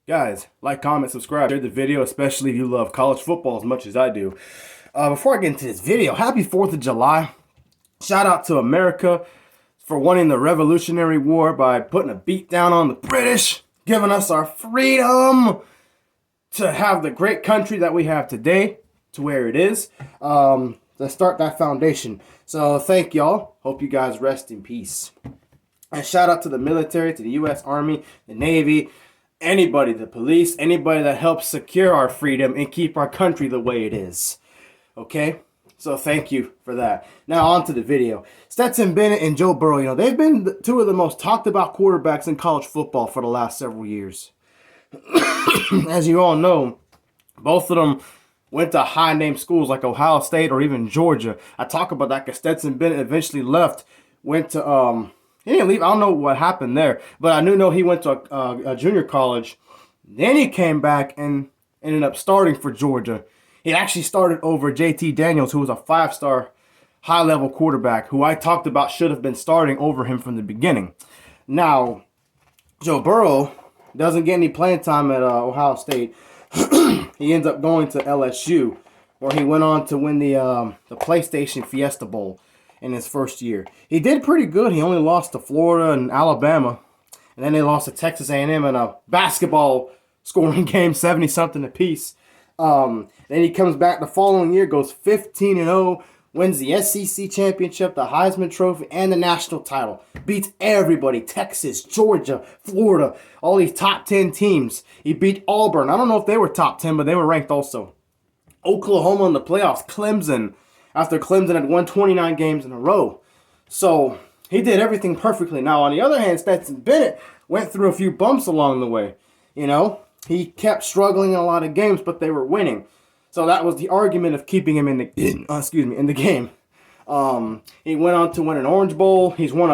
Guys, like, comment, subscribe, share the video, especially if you love college football as much as I do. Before I get into this video, happy 4th of July. Shout out to America for winning the Revolutionary War by putting a beat down on the British, giving us our freedom to have the great country that we have today to where it is. Let's start that foundation. So thank y'all. Hope you guys rest in peace. And shout out to the military, to the U.S. Army, the Navy, anybody, the police, anybody that helps secure our freedom and keep our country the way it is. Okay? So thank you for that. Now on to the video. Stetson Bennett and Joe Burrow, they've been two of the most talked about quarterbacks in college football for the last several years. As you all know, both of them went to high-name schools like Ohio State or even Georgia. I talk about that because Stetson Bennett eventually left, went to, he didn't leave. I don't know what happened there, but I know he went to a junior college. Then he came back and ended up starting for Georgia. He actually started over JT Daniels, who was a 5-star high-level quarterback, who I talked about should have been starting over him from the beginning. Now, Joe Burrow doesn't get any playing time at Ohio State. He ends up going to LSU, where he went on to win the PlayStation Fiesta Bowl in his first year. He did pretty good. He only lost to Florida and Alabama, and then they lost to Texas A&M in a basketball scoring game, 70-something apiece. Then he comes back the following year, goes 15-0, wins the SEC championship, the Heisman Trophy, and the national title. Beats everybody, Texas, Georgia, Florida, all these top 10 teams. He beat Auburn. I don't know if they were top 10, but they were ranked also. Oklahoma in the playoffs, Clemson, after Clemson had won 29 games in a row. So he did everything perfectly. Now, on the other hand, Stetson Bennett went through a few bumps along the way. He kept struggling in a lot of games, but they were winning. So that was the argument of keeping him in the game. He went on to win an Orange Bowl. He's won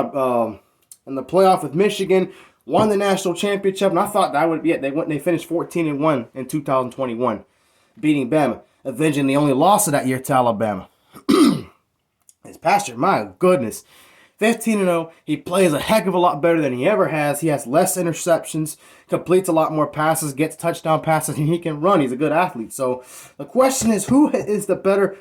in the playoff with Michigan, won the national championship, and I thought that would be it. They finished 14-1 in 2021, beating Bama, avenging the only loss of that year to Alabama. His past year, my goodness. 15-0, he plays a heck of a lot better than he ever has. He has less interceptions, completes a lot more passes, gets touchdown passes, and he can run. He's a good athlete. So the question is, who is the better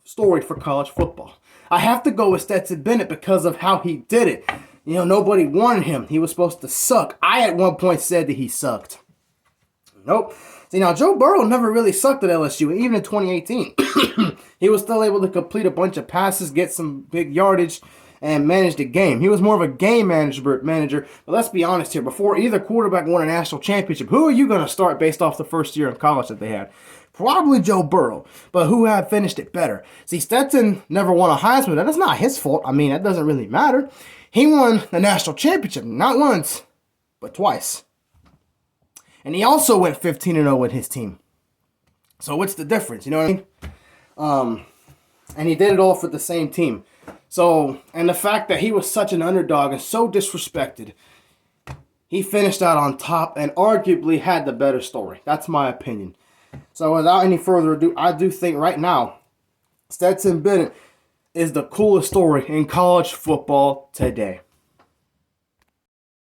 story for college football? I have to go with Stetson Bennett because of how he did it. Nobody wanted him. He was supposed to suck. I at one point said that he sucked. Nope. See, now Joe Burrow never really sucked at LSU, even in 2018. He was still able to complete a bunch of passes, get some big yardage, and manage the game. He was more of a game manager. But let's be honest here. Before either quarterback won a national championship, who are you going to start based off the first year in college that they had? Probably Joe Burrow. But who had finished it better? See, Stetson never won a Heisman. That's not his fault. That doesn't really matter. He won the national championship, not once, but twice. And he also went 15-0 with his team. So what's the difference? You know what I mean? And he did it all for the same team. So, and the fact that he was such an underdog and so disrespected, he finished out on top and arguably had the better story. That's my opinion. So without any further ado, I do think right now, Stetson Bennett is the coolest story in college football today.